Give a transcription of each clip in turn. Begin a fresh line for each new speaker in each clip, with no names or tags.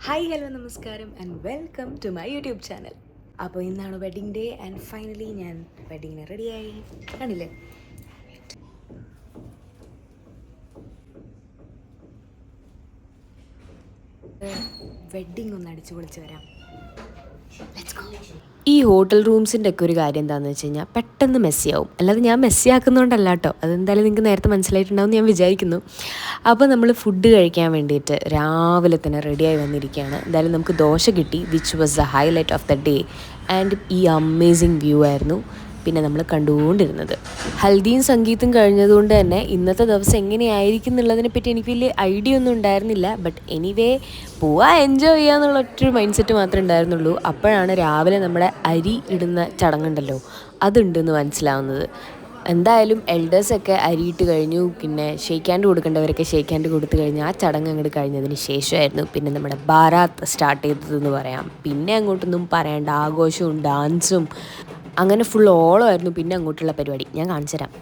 Hi hello നമസ്കാരം and welcome to my YouTube channel. അപ്പോൾ ഇന്നാണ് വെഡിങ് ഡേ ആൻഡ് ഫൈനലി ഞാൻ വെഡിങ്ങിന് റെഡിയായി. കാണില്ലേ, വെഡിങ് ഒന്ന് അടിച്ചു പൊളിച്ച് വരാം. ഈ ഹോട്ടൽ റൂംസിൻ്റെ ഒക്കെ ഒരു കാര്യം എന്താണെന്ന് വെച്ച് കഴിഞ്ഞാൽ പെട്ടെന്ന് മെസ്സിയാവും. അല്ലാതെ ഞാൻ മെസ്സി ആക്കുന്നതുകൊണ്ടല്ല കേട്ടോ, അതെന്തായാലും നിങ്ങൾക്ക് നേരത്തെ മനസ്സിലായിട്ടുണ്ടാവും ഞാൻ വിചാരിക്കുന്നു. അപ്പോൾ നമ്മൾ ഫുഡ് കഴിക്കാൻ വേണ്ടിയിട്ട് രാവിലെ തന്നെ റെഡിയായി വന്നിരിക്കുകയാണ്. എന്തായാലും നമുക്ക് ദോശ കിട്ടി, which was the highlight of the day. And ഈ അമേസിങ് വ്യൂ ആയിരുന്നു പിന്നെ നമ്മൾ കണ്ടുകൊണ്ടിരുന്നത്. ഹൽദിയും സംഗീതും കഴിഞ്ഞതുകൊണ്ട് തന്നെ ഇന്നത്തെ ദിവസം എങ്ങനെയായിരിക്കും എന്നുള്ളതിനെ പറ്റി എനിക്ക് വലിയ ഐഡിയ ഒന്നും ഉണ്ടായിരുന്നില്ല. ബട്ട് എനിവേ പോവാ എൻജോയ് ചെയ്യുക എന്നുള്ള ഒറ്റൊരു മൈൻഡ് സെറ്റ് മാത്രമേ ഉണ്ടായിരുന്നുള്ളൂ. അപ്പോഴാണ് രാവിലെ നമ്മുടെ അരി ഇടുന്ന ചടങ്ങുണ്ടല്ലോ അതുണ്ടെന്ന് മനസ്സിലാവുന്നത്. എന്തായാലും എൽഡേഴ്സൊക്കെ അരിയിട്ട് കഴിഞ്ഞു, പിന്നെ ഷെയ്ക്ക് ഹാൻഡ് കൊടുക്കേണ്ടവരൊക്കെ ഷെയ്ക്ക് ഹാൻഡ് കൊടുത്തു കഴിഞ്ഞ് ആ ചടങ്ങ് അങ്ങോട്ട് കഴിഞ്ഞതിന് ശേഷമായിരുന്നു പിന്നെ നമ്മുടെ ബാരാത്ത് സ്റ്റാർട്ട് ചെയ്തതെന്ന് പറയാം. പിന്നെ അങ്ങോട്ടൊന്നും പറയേണ്ട, ആഘോഷവും ഡാൻസും അങ്ങനെ ഫുൾ ഓളമായിരുന്നു പിന്നെ അങ്ങോട്ടുള്ള പരിപാടി. ഞാൻ കാണിച്ചു തരാം.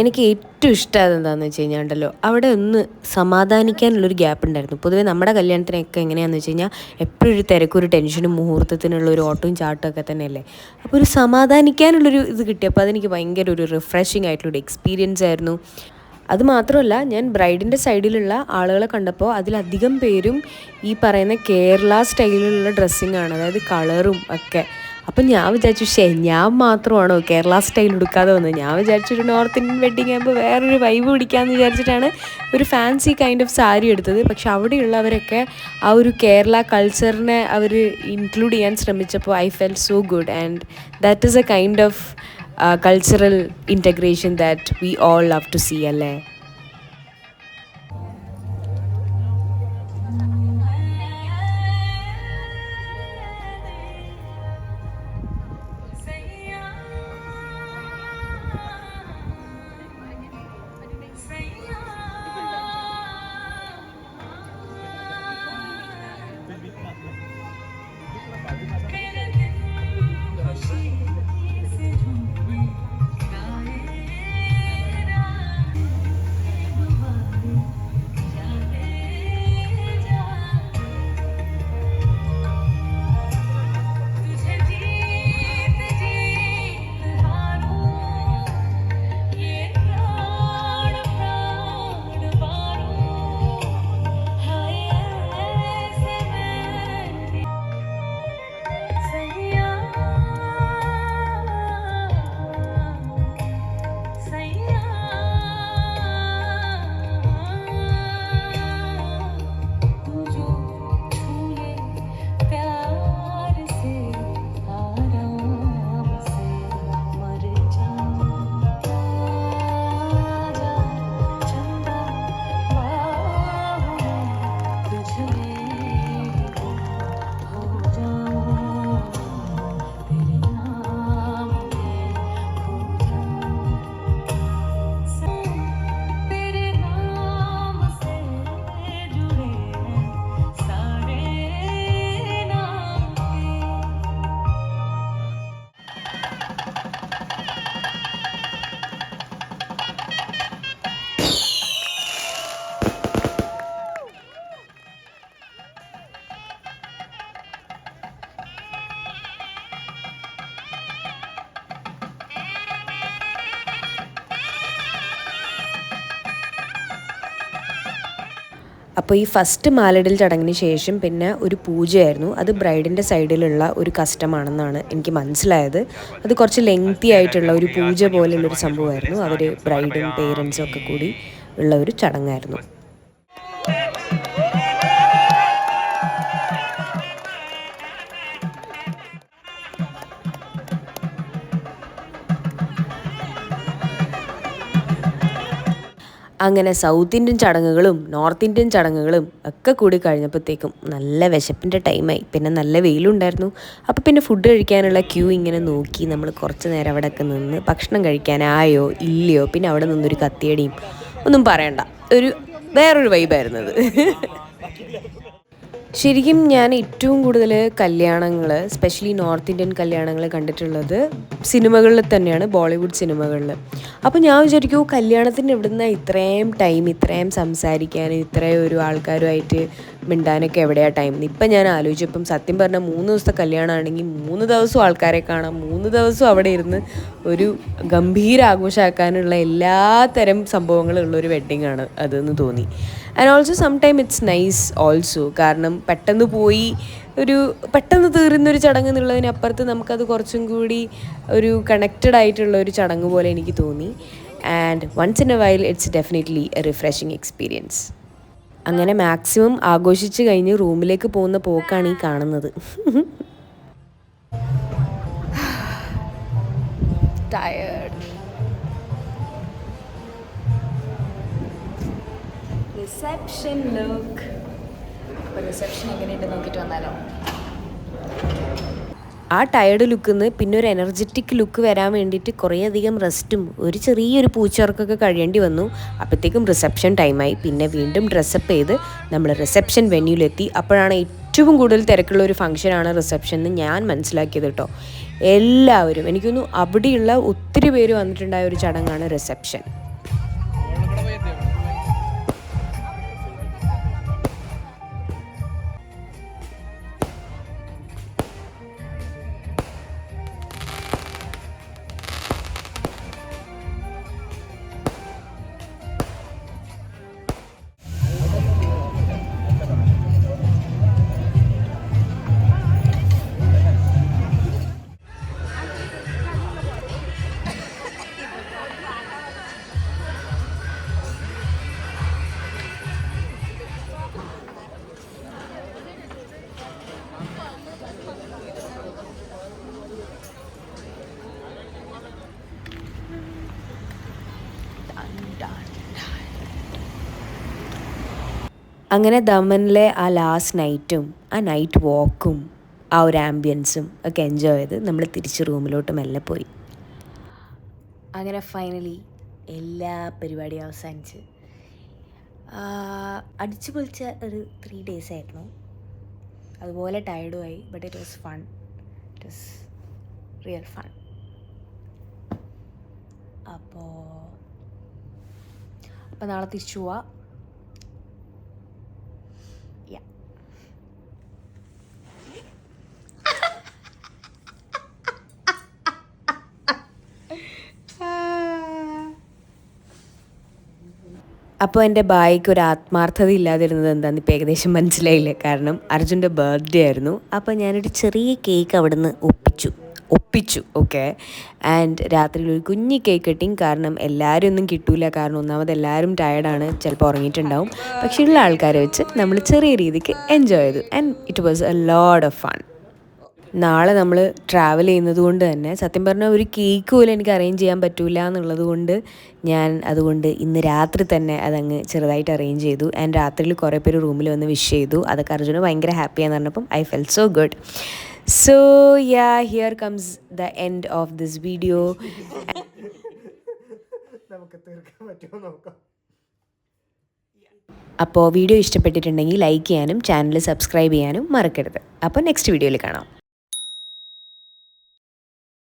എനിക്ക് ഏറ്റവും ഇഷ്ടമായത് എന്താണെന്ന് വെച്ച് കഴിഞ്ഞാൽ ഉണ്ടല്ലോ, അവിടെ ഒന്ന് സമാധാനിക്കാനുള്ളൊരു ഗ്യാപ്പ് ഉണ്ടായിരുന്നു. പൊതുവേ നമ്മുടെ കല്യാണത്തിനൊക്കെ എങ്ങനെയാണെന്ന് വെച്ച് കഴിഞ്ഞാൽ എപ്പോഴും ഒരു തിരക്കും ഒരു ടെൻഷനും മുഹൂർത്തത്തിനുള്ള ഒരു ഓട്ടവും ചാട്ടവും ഒക്കെ തന്നെയല്ലേ. അപ്പോൾ ഒരു സമാധാനിക്കാനുള്ളൊരു ഇത് കിട്ടിയപ്പോൾ അതെനിക്ക് ഭയങ്കര ഒരു റിഫ്രഷിങ് ആയിട്ടുള്ളൊരു എക്സ്പീരിയൻസ് ആയിരുന്നു. അതുമാത്രമല്ല, ഞാൻ ബ്രൈഡിൻ്റെ സൈഡിലുള്ള ആളുകളെ കണ്ടപ്പോൾ അതിലധികം പേരും ഈ പറയുന്ന കേരള സ്റ്റൈലിലുള്ള ഡ്രസ്സിങ് ആണ്, അതായത് കളറും ഒക്കെ. അപ്പം ഞാൻ വിചാരിച്ചു, ഞാൻ മാത്രമാണോ കേരള സ്റ്റൈൽ എടുക്കാതെ വന്നത്. ഞാൻ വിചാരിച്ചൊരു നോർത്ത് ഇന്ത്യൻ വെഡ്ഡിങ് ആകുമ്പോൾ വേറൊരു വൈബ് പിടിക്കാമെന്ന് വിചാരിച്ചിട്ടാണ് ഒരു ഫാൻസി കൈൻഡ് ഓഫ് സാരി എടുത്തത്. പക്ഷെ അവിടെയുള്ളവരൊക്കെ ആ ഒരു കേരള കൾച്ചറിനെ അവർ ഇൻക്ലൂഡ് ചെയ്യാൻ ശ്രമിച്ചപ്പോൾ I felt so good. And that is a kind of cultural integration that we all love to see അല്ലേ. അപ്പോൾ ഈ ഫസ്റ്റ് മാലയിടൽ ചടങ്ങിന് ശേഷം പിന്നെ ഒരു പൂജയായിരുന്നു. അത് ബ്രൈഡിൻ്റെ സൈഡിലുള്ള ഒരു കസ്റ്റമാണെന്നാണ് എനിക്ക് മനസ്സിലായത്. അത് കുറച്ച് ലെങ്തി ആയിട്ടുള്ള ഒരു പൂജ പോലെയുള്ളൊരു സംഭവമായിരുന്നു. അവർ ബ്രൈഡും പേരൻസും ഒക്കെ കൂടി ഉള്ള ഒരു ചടങ്ങായിരുന്നു. അങ്ങനെ സൗത്ത് ഇന്ത്യൻ ചടങ്ങുകളും നോർത്ത് ഇന്ത്യൻ ചടങ്ങുകളും ഒക്കെ കൂടി കഴിഞ്ഞപ്പോഴത്തേക്കും നല്ല വിശപ്പിൻ്റെ ടൈമായി. പിന്നെ നല്ല വെയിലുണ്ടായിരുന്നു. അപ്പോൾ പിന്നെ ഫുഡ് കഴിക്കാനുള്ള ക്യൂ ഇങ്ങനെ നോക്കി നമ്മൾ കുറച്ച് നേരം അവിടെയൊക്കെ നിന്ന് ഭക്ഷണം കഴിക്കാനായോ ഇല്ലയോ, പിന്നെ അവിടെ നിന്നൊരു കത്തിയടിയും ഒന്നും പറയണ്ട, വേറൊരു വൈബായിരുന്നു അത്. ശരിക്കും ഞാൻ ഏറ്റവും കൂടുതൽ കല്യാണങ്ങൾ, സ്പെഷ്യലി നോർത്ത് ഇന്ത്യൻ കല്യാണങ്ങൾ കണ്ടിട്ടുള്ളത് സിനിമകളിൽ തന്നെയാണ്, ബോളിവുഡ് സിനിമകളിൽ. അപ്പോൾ ഞാൻ വിചാരിക്കും കല്യാണത്തിന് എവിടുന്ന ഇത്രയും ടൈം, ഇത്രയും സംസാരിക്കാനും ഇത്രയും ഒരു ആൾക്കാരുമായിട്ട് മിണ്ടാനൊക്കെ എവിടെയാണ് ടൈം. ഇപ്പം ഞാൻ ആലോചിച്ചപ്പം സത്യം പറഞ്ഞാൽ 3 ദിവസത്തെ കല്യാണമാണെങ്കിൽ 3 ദിവസവും ആൾക്കാരെ കാണാം, 3 ദിവസവും അവിടെ ഇരുന്ന് ഒരു ഗംഭീര ആഘോഷമാക്കാനുള്ള എല്ലാ തരം സംഭവങ്ങളുള്ളൊരു വെഡ്ഡിങ് ആണ് അതെന്ന് തോന്നി. And also some time it's nice also, കാരണം പെട്ടെന്ന് തീരുന്നൊരു ചടങ്ങ് എന്നുള്ളതിനപ്പുറത്ത് നമുക്കത് കുറച്ചും കൂടി ഒരു കണക്റ്റഡ് ആയിട്ടുള്ള ഒരു ചടങ്ങ് പോലെ എനിക്ക് തോന്നി. And once in a while it's definitely a refreshing experience. അങ്ങനെ മാക്സിമം ആഘോഷിച്ച് കഴിഞ്ഞ് റൂമിലേക്ക് പോകുന്ന പോക്കാണ് ഈ കാണുന്നത്. ടയേർഡ്. Reception look. അപ്പോൾ റിസപ്ഷൻ എങ്ങനെയുണ്ട് നോക്കിയിട്ട് വന്നാലോ. ആ ടയേർഡ് ലുക്കിൽ നിന്ന് പിന്നെ ഒരു എനർജറ്റിക് ലുക്ക് വരാൻ വേണ്ടിയിട്ട് കുറേയധികം റെസ്റ്റും ഒരു ചെറിയൊരു പൂച്ചവർക്കൊക്കെ കഴിയേണ്ടി വന്നു. അപ്പോഴത്തേക്കും റിസപ്ഷൻ ടൈമായി. പിന്നെ വീണ്ടും ഡ്രസ്സപ്പ് ചെയ്ത് നമ്മൾ റിസപ്ഷൻ വെന്യൂലെത്തി. അപ്പോഴാണ് ഏറ്റവും കൂടുതൽ തിരക്കുള്ള ഒരു ഫംഗ്ഷനാണ് റിസപ്ഷൻ എന്ന് ഞാൻ മനസ്സിലാക്കിയത് കേട്ടോ. എല്ലാവരും, എനിക്കൊന്നു അവിടെയുള്ള ഒത്തിരി പേര് വന്നിട്ടുണ്ടായ ഒരു ചടങ്ങാണ് റിസപ്ഷൻ. അങ്ങനെ ദമനിലെ ആ ലാസ്റ്റ് നൈറ്റും ആ നൈറ്റ് വാക്കും ആ ഒരു ആംബിയൻസും ഒക്കെ എൻജോയ് ചെയ്ത് നമ്മൾ തിരിച്ച് റൂമിലോട്ട് മെല്ലെ പോയി. അങ്ങനെ ഫൈനലി എല്ലാ പരിപാടിയും അവസാനിച്ച് അടിച്ചു പൊളിച്ച ഒരു 3 days ആയിരുന്നു. അതുപോലെ ടയർഡുമായി, but it was fun. It was real fun. അപ്പോൾ നാളെ തിരിച്ചു പോവാ. അപ്പോൾ എൻ്റെ ബായിക്ക് ഒരു ആത്മാർത്ഥത ഇല്ലാതിരുന്നത് എന്താണെന്ന് ഇപ്പോൾ ഏകദേശം മനസ്സിലായില്ലേ. കാരണം അർജുൻ്റെ ബർത്ത്ഡേ ആയിരുന്നു. അപ്പോൾ ഞാനൊരു ചെറിയ കേക്ക് അവിടെ നിന്ന് ഒപ്പിച്ചു ഓക്കെ. ആൻഡ് രാത്രിയിൽ ഒരു കുഞ്ഞ് കേക്ക് കട്ടിങ്, കാരണം എല്ലാവരും ഒന്നും കിട്ടൂല. കാരണം ഒന്നാമത് എല്ലാവരും ടയർഡാണ്, ചിലപ്പോൾ ഉറങ്ങിയിട്ടുണ്ടാവും. പക്ഷേ ഉള്ള ആൾക്കാരെ വെച്ച് നമ്മൾ ചെറിയ രീതിക്ക് എൻജോയ് ചെയ്തു. And it was a lot of fun. നാളെ നമ്മൾ ട്രാവൽ ചെയ്യുന്നത് കൊണ്ട് തന്നെ സത്യം പറഞ്ഞാൽ ഒരു കേക്ക് പോലും എനിക്ക് അറേഞ്ച് ചെയ്യാൻ പറ്റില്ല എന്നുള്ളത് കൊണ്ട് അതുകൊണ്ട് ഇന്ന് രാത്രി തന്നെ അതങ്ങ് ചെറുതായിട്ട് അറേഞ്ച് ചെയ്തു. ആൻഡ് രാത്രിയിൽ കുറേ പേര് റൂമിൽ വന്ന് വിഷ് ചെയ്തു. അതൊക്കെ അർജുന് ഭയങ്കര ഹാപ്പിയാന്ന് പറഞ്ഞപ്പം I felt so good. So yeah, here comes the end of this video. അപ്പോൾ വീഡിയോ ഇഷ്ടപ്പെട്ടിട്ടുണ്ടെങ്കിൽ ലൈക്ക് ചെയ്യാനും ചാനൽ സബ്സ്ക്രൈബ് ചെയ്യാനും മറക്കരുത്. അപ്പോൾ നെക്സ്റ്റ് വീഡിയോയിൽ കാണാം.